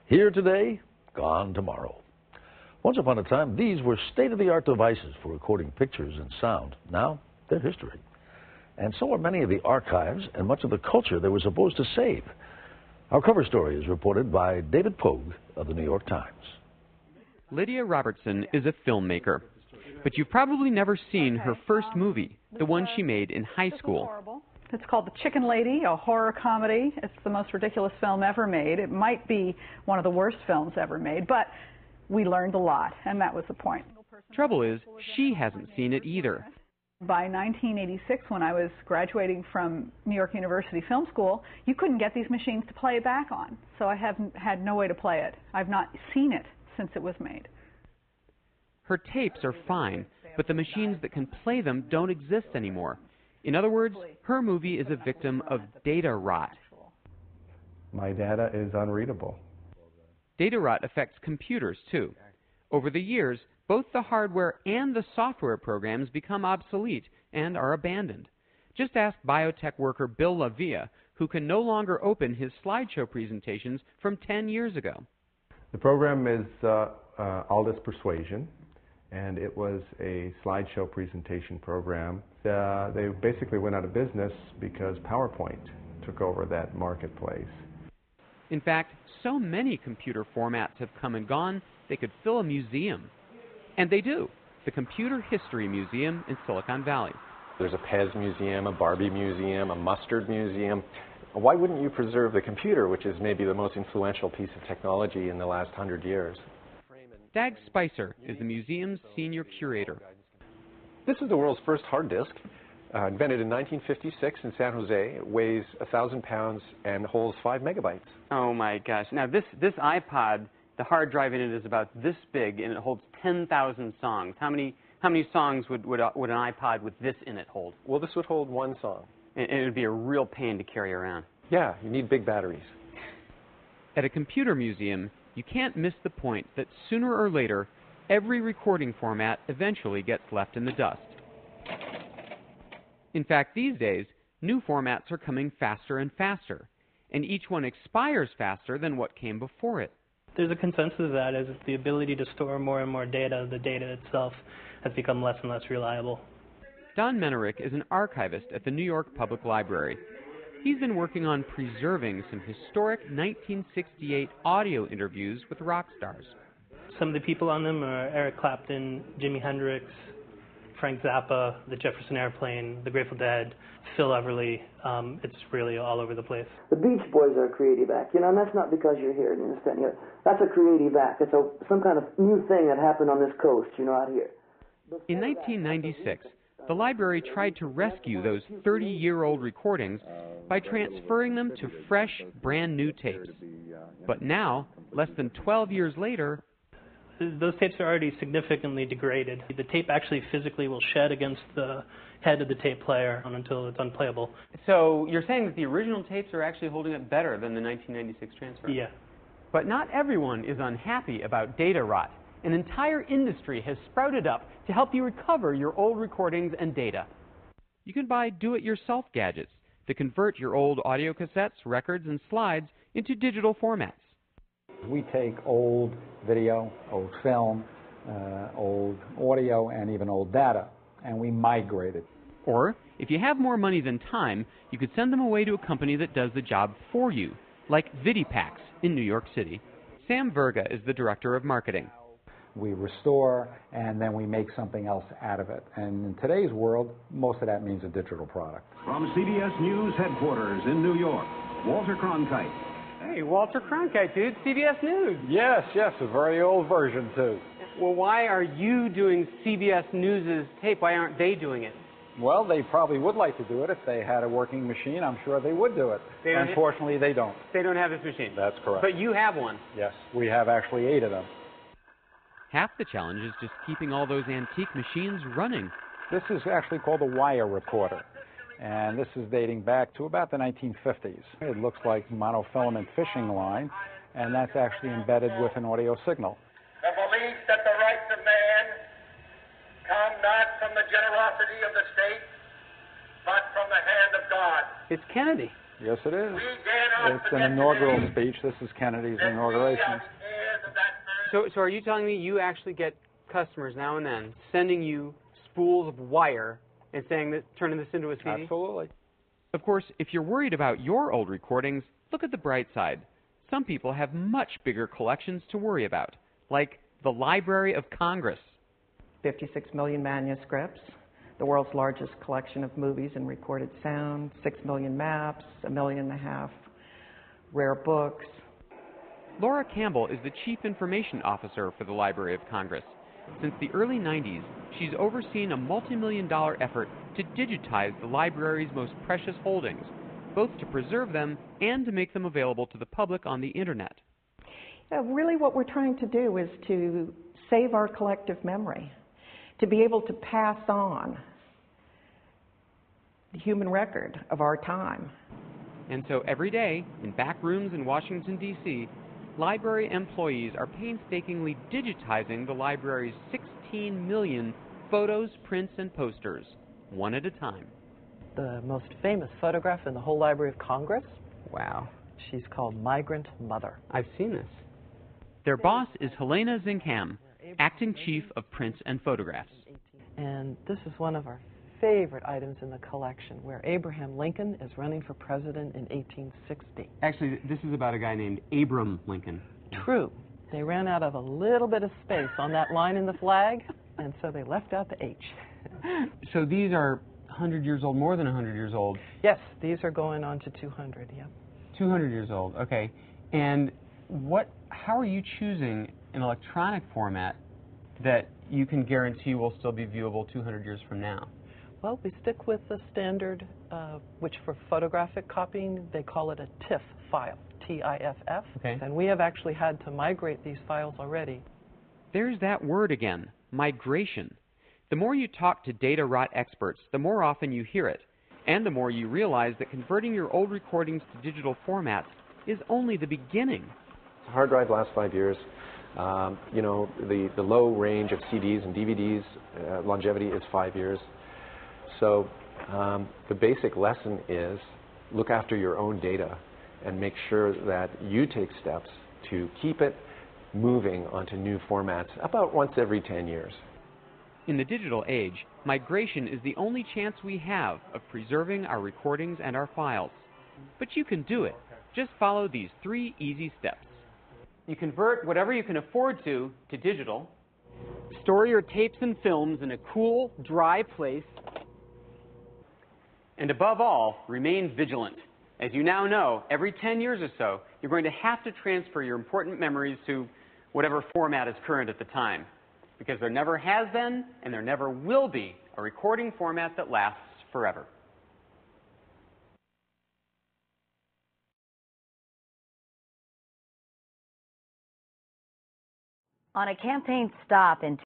Here today, gone tomorrow. Once upon a time, these were state-of-the-art devices for recording pictures and sound. Now, they're history. And so are many of the archives and much of the culture they were supposed to save. Our cover story is reported by David Pogue of the New York Times. Lydia Robertson is a filmmaker, but you've probably never seen her first movie, the one she made in high school. It's called The Chicken Lady, a horror comedy. It's the most ridiculous film ever made. It might be one of the worst films ever made, but we learned a lot, and that was the point. Trouble is, she hasn't seen it either. By 1986, when I was graduating from New York University Film School, you couldn't get these machines to play it back on, so I haven't had no way to play it. I've not seen it since it was made. Her tapes are fine, but the machines that can play them don't exist anymore. In other words, her movie is a victim of data rot. My data is unreadable. Data rot affects computers, too. Over the years, both the hardware and the software programs become obsolete and are abandoned. Just ask biotech worker Bill Lavia, who can no longer open his slideshow presentations from 10 years ago. The program is Aldous Persuasion, and it was a slideshow presentation program. They basically went out of business because PowerPoint took over that marketplace. In fact, so many computer formats have come and gone, they could fill a museum. And they do. The Computer History Museum in Silicon Valley. There's a Pez museum, a Barbie museum, a mustard museum. Why wouldn't you preserve the computer, which is maybe the most influential piece of technology in the last 100 years? Dag Spicer is the museum's senior curator. This is the world's first hard disk, invented in 1956 in San Jose. It weighs 1,000 pounds and holds 5 megabytes. Oh my gosh. Now this iPod, the hard drive in it is about this big, and it holds 10,000 songs. How many songs would an iPod with this in it hold? Well, this would hold one song. And it would be a real pain to carry around. Yeah, you need big batteries. At a computer museum, you can't miss the point that sooner or later, every recording format eventually gets left in the dust. In fact, these days, new formats are coming faster and faster, and each one expires faster than what came before it. There's a consensus of that as the ability to store more and more data, the data itself has become less and less reliable. Don Menerick is an archivist at the New York Public Library. He's been working on preserving some historic 1968 audio interviews with rock stars. Some of the people on them are Eric Clapton, Jimi Hendrix, Frank Zappa, the Jefferson Airplane, the Grateful Dead, Phil Everly. It's really all over the place. The Beach Boys are a creative act, and that's not because you're here, you understand? That's a creative act. It's some kind of new thing that happened on this coast, out here. In 1996, the library tried to rescue those 30-year-old recordings by transferring them to fresh, brand-new tapes. But now, less than 12 years later, those tapes are already significantly degraded. The tape actually physically will shed against the head of the tape player until it's unplayable. So you're saying that the original tapes are actually holding up better than the 1996 transfer? Yeah. But not everyone is unhappy about data rot. An entire industry has sprouted up to help you recover your old recordings and data. You can buy do-it-yourself gadgets that convert your old audio cassettes, records, and slides into digital formats. We take old video, old film, old audio, and even old data, and we migrate it. Or, if you have more money than time, you could send them away to a company that does the job for you, like Vidipacks in New York City. Sam Verga is the director of marketing. We restore, and then we make something else out of it. And in today's world, most of that means a digital product. From CBS News headquarters in New York, Walter Cronkite. Hey, Walter Cronkite, dude, CBS News. Yes, a very old version, too. Well, why are you doing CBS News' tape? Why aren't they doing it? Well, they probably would like to do it. If they had a working machine, I'm sure they would do it. Unfortunately, they don't. They don't have this machine? That's correct. But you have one? Yes, we have actually 8 of them. Half the challenge is just keeping all those antique machines running. This is actually called a wire recorder, and this is dating back to about the 1950s. It looks like monofilament fishing line, and that's actually embedded with an audio signal. The belief that the rights of man come not from the generosity of the state, but from the hand of God. It's Kennedy. Yes, it is. It's an inaugural speech. This is Kennedy's inauguration. So are you telling me you actually get customers now and then sending you spools of wire and saying that turning this into a CD? Absolutely. Of course, if you're worried about your old recordings, look at the bright side. Some people have much bigger collections to worry about, like the Library of Congress. 56 million manuscripts, the world's largest collection of movies and recorded sound, 6 million maps, 1.5 million rare books. Laura Campbell is the Chief Information Officer for the Library of Congress. Since the early 90s, she's overseen a multi-million-dollar effort to digitize the library's most precious holdings, both to preserve them and to make them available to the public on the internet. Really what we're trying to do is to save our collective memory, to be able to pass on the human record of our time. And so every day, in back rooms in Washington, D.C., library employees are painstakingly digitizing the library's 16 million photos, prints, and posters, one at a time. The most famous photograph in the whole Library of Congress? Wow. She's called Migrant Mother. I've seen this. Their boss is Helena Zinkham, Acting Chief of Prints and Photographs. And this is one of our favorite items in the collection, where Abraham Lincoln is running for president in 1860. Actually, this is about a guy named Abram Lincoln. True. They ran out of a little bit of space on that line in the flag, and so they left out the H. So these are 100 years old, more than 100 years old? Yes, these are going on to 200, yeah. 200 years old, okay. And how are you choosing an electronic format that you can guarantee will still be viewable 200 years from now? Well, we stick with the standard, which for photographic copying, they call it a TIFF file, T-I-F-F. Okay. And we have actually had to migrate these files already. There's that word again, migration. The more you talk to data rot experts, the more often you hear it, and the more you realize that converting your old recordings to digital formats is only the beginning. Hard drive lasts 5 years. You know, the low range of CDs and DVDs, longevity is 5 years. So the basic lesson is look after your own data and make sure that you take steps to keep it moving onto new formats about once every 10 years. In the digital age, migration is the only chance we have of preserving our recordings and our files. But you can do it. Just follow these 3 easy steps. You convert whatever you can afford to digital. Store your tapes and films in a cool, dry place. And above all, remain vigilant. As you now know, every 10 years or so, you're going to have to transfer your important memories to whatever format is current at the time. Because there never has been, and there never will be, a recording format that lasts forever. On a campaign stop in